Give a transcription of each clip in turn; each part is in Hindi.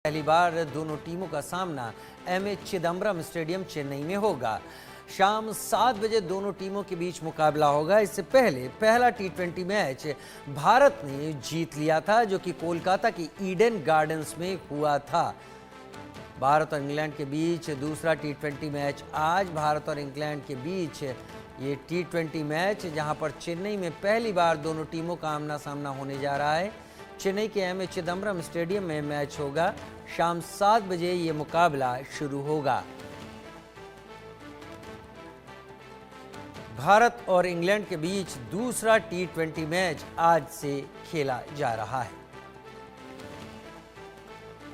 पहली बार दोनों टीमों का सामना एमए चिदम्बरम स्टेडियम चेन्नई में होगा। शाम 7 बजे दोनों टीमों के बीच मुकाबला होगा। इससे पहले पहला टी20 मैच भारत ने जीत लिया था, जो कि कोलकाता की ईडन गार्डन्स में हुआ था। भारत और इंग्लैंड के बीच दूसरा टी20 मैच आज भारत और इंग्लैंड के बीच ये टी20 मैच, जहां पर चेन्नई में पहली बार दोनों टीमों का आमना सामना होने जा रहा है। चेन्नई के एमए चिदम्बरम स्टेडियम में मैच होगा। शाम 7 बजे ये मुकाबला शुरू होगा। भारत और इंग्लैंड के बीच दूसरा टी20 मैच आज से खेला जा रहा है।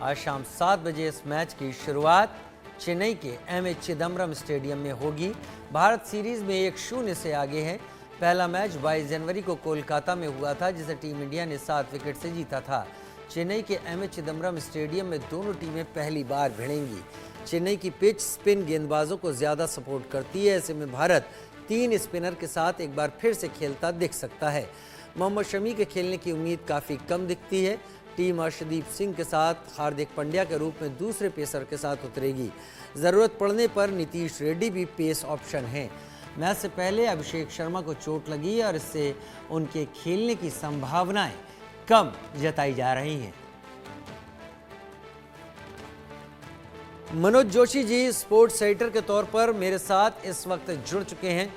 आज शाम 7 बजे इस मैच की शुरुआत चेन्नई के एमए चिदम्बरम स्टेडियम में होगी। भारत सीरीज में 1-0 से आगे है। पहला मैच 22 जनवरी को कोलकाता में हुआ था, जिसे टीम इंडिया ने 7 विकेट से जीता था। चेन्नई के एमए चिदम्बरम स्टेडियम में दोनों टीमें पहली बार भिड़ेंगी। चेन्नई की पिच स्पिन गेंदबाजों को ज़्यादा सपोर्ट करती है। ऐसे में भारत 3 स्पिनर के साथ एक बार फिर से खेलता दिख सकता है। मोहम्मद शमी के खेलने की उम्मीद काफ़ी कम दिखती है। टीम अर्शदीप सिंह के साथ हार्दिक पांड्या के रूप में दूसरे पेसर के साथ उतरेगी। ज़रूरत पड़ने पर नीतीश रेड्डी भी पेस ऑप्शन हैं। मैच से पहले अभिषेक शर्मा को चोट लगी और इससे उनके खेलने की संभावनाएं कम जताई जा रही हैं। मनोज जोशी जी स्पोर्ट्स एडिटर के तौर पर मेरे साथ इस वक्त जुड़ चुके हैं।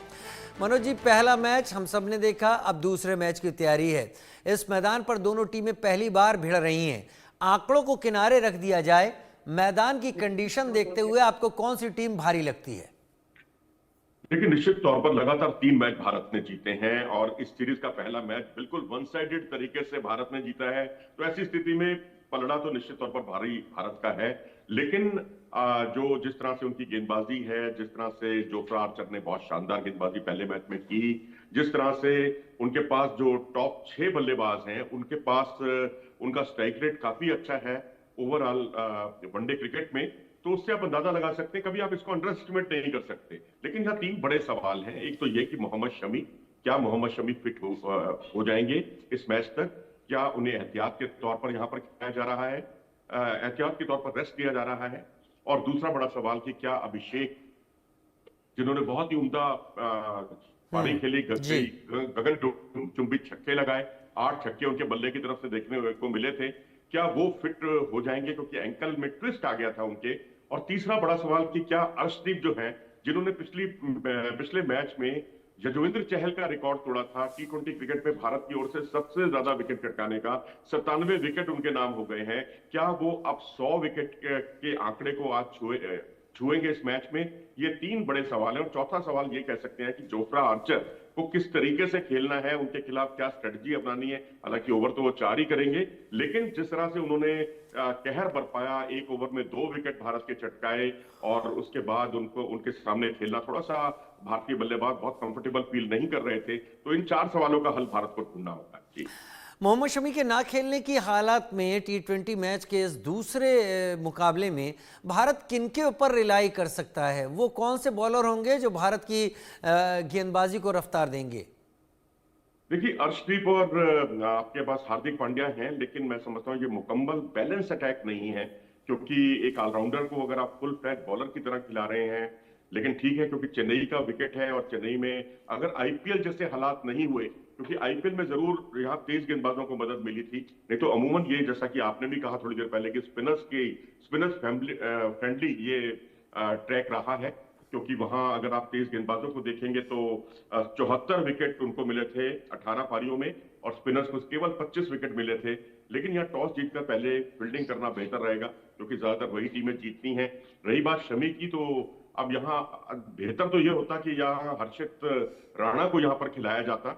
मनोज जी, पहला मैच हम सब ने देखा, अब दूसरे मैच की तैयारी है। इस मैदान पर दोनों टीमें पहली बार भिड़ रही हैं। आंकड़ों को किनारे रख दिया जाए, मैदान की कंडीशन देखते हुए आपको कौन सी टीम भारी लगती है? देखिए, निश्चित तौर पर लगातार 3 मैच भारत ने जीते हैं और इस सीरीज का पहला मैच बिल्कुल वन साइडेड तरीके से भारत ने जीता है। तो ऐसी स्थिति में पलड़ा तो निश्चित तौर पर भारी भारत का है। लेकिन जो जिस तरह से उनकी गेंदबाजी है, जिस तरह से जोफ्रा आर्चर ने बहुत शानदार गेंदबाजी पहले मैच में की, जिस तरह से उनके पास जो टॉप 6 बल्लेबाज हैं, उनके पास उनका स्ट्राइक रेट काफी अच्छा है ओवरऑल वनडे क्रिकेट में, तो उससे आप अंदाजा लगा सकते हैं। कभी आप इसको अंडर एस्टिमेट नहीं कर सकते। लेकिन यहाँ 3 बड़े सवाल हैं। एक तो ये कि मोहम्मद शमी, क्या मोहम्मद शमी फिट हो जाएंगे इस मैच तक? क्या उन्हें एहतियात के तौर पर यहाँ पर खेला जा रहा है, एहतियात के तौर पर रेस्ट दिया जा रहा है? और दूसरा बड़ा सवाल कि क्या अभिषेक, जिन्होंने बहुत ही उम्दा पारी खेली, गगन चुंबी छक्के लगाए, 8 छक्के उनके बल्ले की तरफ से देखने को मिले थे, क्या वो फिट हो जाएंगे? क्योंकि एंकल में ट्विस्ट आ गया था उनके। और तीसरा बड़ा सवाल कि क्या अर्शदीप जो है, जिन्होंने पिछले मैच में यजुवेंद्र चहल का रिकॉर्ड तोड़ा था टी20 क्रिकेट में भारत की ओर से सबसे ज्यादा विकेट चटकाने का, 97 विकेट उनके नाम हो गए हैं, क्या वो अब 100 विकेट के आंकड़े को आज छुएंगे इस मैच में? ये 3 बड़े सवाल हैं। और चौथा सवाल ये कह सकते हैं कि जोफ्रा आर्चर को किस तरीके से खेलना है, उनके खिलाफ क्या स्ट्रेटजी अपनानी है। हालांकि ओवर तो वो 4 ही करेंगे, लेकिन जिस तरह से उन्होंने कहर बरपाया, 1 ओवर में 2 विकेट भारत के चटकाए और उसके बाद उनको उनके सामने खेलना, थोड़ा सा भारतीय बल्लेबाज बहुत कंफर्टेबल फील नहीं कर रहे थे। तो इन 4 सवालों का हल भारत को ढूंढना होगा। जी, मोहम्मद शमी के ना खेलने की हालात में टी20 मैच के इस दूसरे मुकाबले में भारत किनके ऊपर रिलाई कर सकता है? वो कौन से बॉलर होंगे जो भारत की गेंदबाजी को रफ्तार देंगे? देखिए, अर्शदीप और आपके पास हार्दिक पांड्या हैं, लेकिन मैं समझता हूँ ये मुकम्मल बैलेंस अटैक नहीं है। क्योंकि एक ऑलराउंडर को अगर आप फुल फ्लैट बॉलर की तरह खिला रहे हैं, लेकिन ठीक है क्योंकि चेन्नई का विकेट है और चेन्नई में अगर आईपीएल जैसे हालात नहीं हुए, क्योंकि आईपीएल में जरूर यहाँ तेज गेंदबाजों को मदद मिली थी, नहीं तो अमूमन ये जैसा कि आपने भी कहा थोड़ी देर पहले कि स्पिनर्स फ्रेंडली ये ट्रैक रहा है। क्योंकि वहां अगर आप तेज गेंदबाजों को देखेंगे तो 74 विकेट उनको मिले थे 18 पारियों में, और स्पिनर्स को केवल 25 विकेट मिले थे। लेकिन यहाँ टॉस जीतकर पहले फील्डिंग करना बेहतर रहेगा, क्योंकि ज्यादातर वही टीमें जीतती हैं। रही बात शमी की, तो अब यहाँ बेहतर तो ये होता कि यहाँ हर्षित राणा को यहाँ पर खिलाया जाता।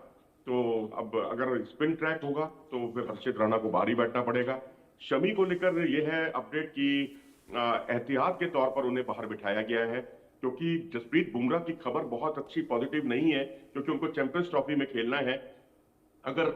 तो अब अगर स्पिन ट्रैक होगा तो फिर हर्षित राणा को बाहर ही बैठना पड़ेगा। शमी को लेकर यह है अपडेट की एहतियात के तौर पर उन्हें बाहर बिठाया गया है, क्योंकि जसप्रीत बुमराह की खबर बहुत अच्छी पॉजिटिव नहीं है, क्योंकि उनको चैंपियंस ट्रॉफी में खेलना है। अगर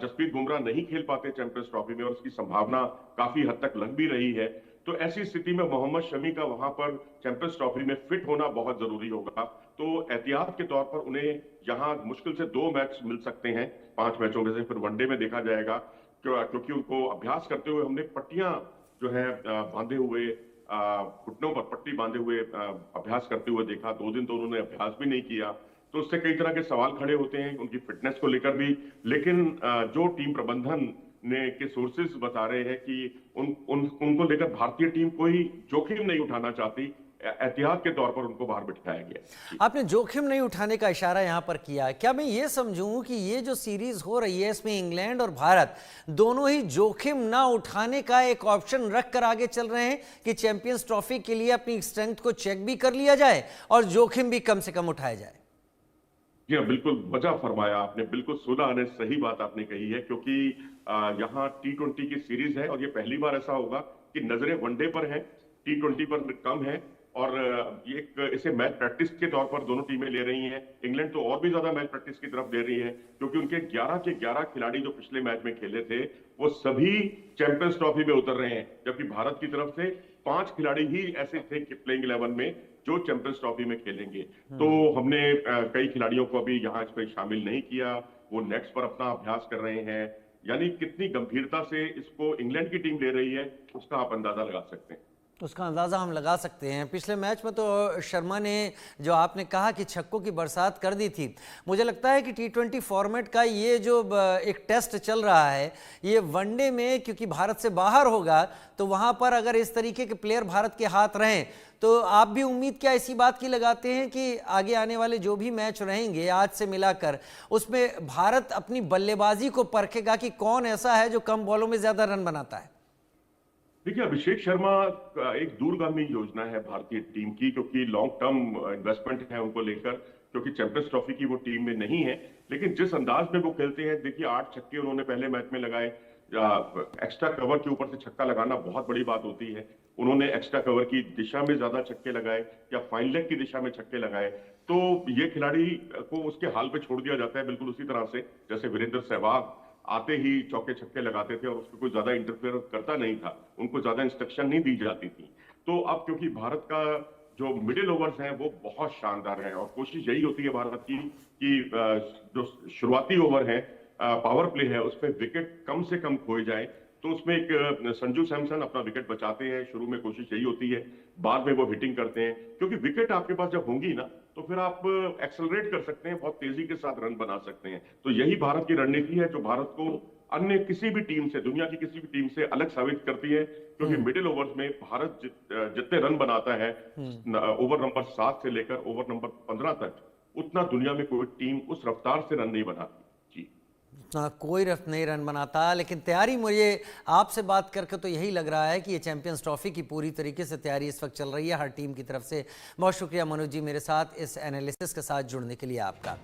जसप्रीत बुमराह नहीं खेल पाते चैंपियंस ट्रॉफी में, और उसकी संभावना काफी हद तक लग भी रही है, तो ऐसी स्थिति में मोहम्मद शमी का वहां पर चैंपियंस ट्रॉफी में फिट होना बहुत जरूरी होगा। तो एहतियात के तौर पर उन्हें यहां मुश्किल से 2 मैच मिल सकते हैं 5 मैचों में से, फिर वनडे में देखा जाएगा। क्योंकि उनको अभ्यास करते हुए हमने पट्टियां जो है बांधे हुए घुटनों पर पट्टी बांधे हुए अभ्यास करते हुए देखा। 2 दिन तो उन्होंने अभ्यास भी नहीं किया, तो उससे कई तरह के सवाल खड़े होते हैं उनकी फिटनेस को लेकर भी। लेकिन जो टीम प्रबंधन ने के सोर्सेज बता रहे हैं कि उनको लेकर भारतीय टीम कोई जोखिम नहीं उठाना चाहती, एहतियात के तौर पर उनको बाहर बिठाया गया। जी। आपने जोखिम नहीं उठाने का इशारा यहां पर किया। क्या मैं ये समझूं कि ये जो सीरीज हो रही है इसमें इंग्लैंड और भारत दोनों ही जोखिम ना उठाने का एक ऑप्शन रख कर आगे चल रहे हैं कि चैंपियंस ट्रॉफी के लिए अपनी स्ट्रेंथ को चेक भी कर लिया जाए और जोखिम भी कम से कम उठाया जाए? जी हाँ, बिल्कुल वजह फरमाया आपने, बिल्कुल 16 आने सही बात आपने कही है, क्योंकि यहाँ T20 की सीरीज है और ये पहली बार ऐसा होगा कि नजरें वनडे पर हैं, T20 पर कम है। और ये इसे मैच प्रैक्टिस के तौर पर दोनों टीमें ले रही हैं। इंग्लैंड तो और भी ज्यादा मैच प्रैक्टिस की तरफ ले रही है, क्योंकि उनके 11 के 11 खिलाड़ी जो पिछले मैच में खेले थे वो सभी चैंपियंस ट्रॉफी में उतर रहे हैं, जबकि भारत की तरफ से 5 खिलाड़ी ही ऐसे थे कि प्लेइंग 11 में जो चैंपियंस ट्रॉफी में खेलेंगे। तो हमने कई खिलाड़ियों को अभी यहाँ इस पर शामिल नहीं किया, वो नेट्स पर अपना अभ्यास कर रहे हैं। यानी कितनी गंभीरता से इसको इंग्लैंड की टीम ले रही है उसका आप अंदाजा लगा सकते हैं। उसका अंदाज़ा हम लगा सकते हैं। पिछले मैच में तो शर्मा ने, जो आपने कहा कि छक्कों की बरसात कर दी थी, मुझे लगता है कि T20 फॉर्मेट का ये जो एक टेस्ट चल रहा है, ये वनडे में क्योंकि भारत से बाहर होगा तो वहाँ पर अगर इस तरीके के प्लेयर भारत के हाथ रहें तो आप भी उम्मीद क्या इसी बात की लगाते हैं कि आगे आने वाले जो भी मैच रहेंगे आज से मिलाकर उसमें भारत अपनी बल्लेबाजी को परखेगा कि कौन ऐसा है जो कम बॉलों में ज़्यादा रन बनाता है? देखिए, अभिषेक शर्मा एक दूरगामी योजना है भारतीय टीम की, क्योंकि लॉन्ग टर्म इन्वेस्टमेंट है उनको लेकर, क्योंकि चैंपियंस ट्रॉफी की वो टीम में नहीं है। लेकिन जिस अंदाज में वो खेलते हैं, देखिए 8 छक्के उन्होंने पहले मैच में लगाए। एक्स्ट्रा कवर के ऊपर से छक्का लगाना बहुत बड़ी बात होती है। उन्होंने एक्स्ट्रा कवर की दिशा में ज्यादा छक्के लगाए या फाइन लेग की दिशा में छक्के लगाए, तो ये खिलाड़ी को उसके हाल पे छोड़ दिया जाता है, बिल्कुल उसी तरह से जैसे वीरेंद्र सहवाग आते ही चौके छक्के लगाते थे और उसको कोई ज्यादा इंटरफेयर करता नहीं था, उनको ज्यादा इंस्ट्रक्शन नहीं दी जाती थी। तो अब क्योंकि भारत का जो मिडिल ओवर्स हैं वो बहुत शानदार है और कोशिश यही होती है भारत की कि जो शुरुआती ओवर है, पावर प्ले है, उसमें विकेट कम से कम खोए जाए। तो उसमें एक संजू सैमसन अपना विकेट बचाते हैं, शुरू में कोशिश यही होती है, बाद में वो हिटिंग करते हैं, क्योंकि विकेट आपके पास जब होंगी ना तो फिर आप एक्सेलरेट कर सकते हैं, बहुत तेजी के साथ रन बना सकते हैं। तो यही भारत की रणनीति है जो भारत को अन्य किसी भी टीम से, दुनिया की किसी भी टीम से अलग साबित करती है, क्योंकि मिडिल ओवर्स में भारत जितने रन बनाता है ओवर नंबर 7 से लेकर ओवर नंबर 15 तक, उतना दुनिया में कोई टीम उस रफ्तार से रन नहीं बनाती। कोई रफ्त नहीं रन बनाता। लेकिन तैयारी, मुझे आपसे बात करके तो यही लग रहा है कि ये चैंपियंस ट्रॉफी की पूरी तरीके से तैयारी इस वक्त चल रही है हर टीम की तरफ से। बहुत शुक्रिया मनोज जी, मेरे साथ इस एनालिसिस के साथ जुड़ने के लिए आपका।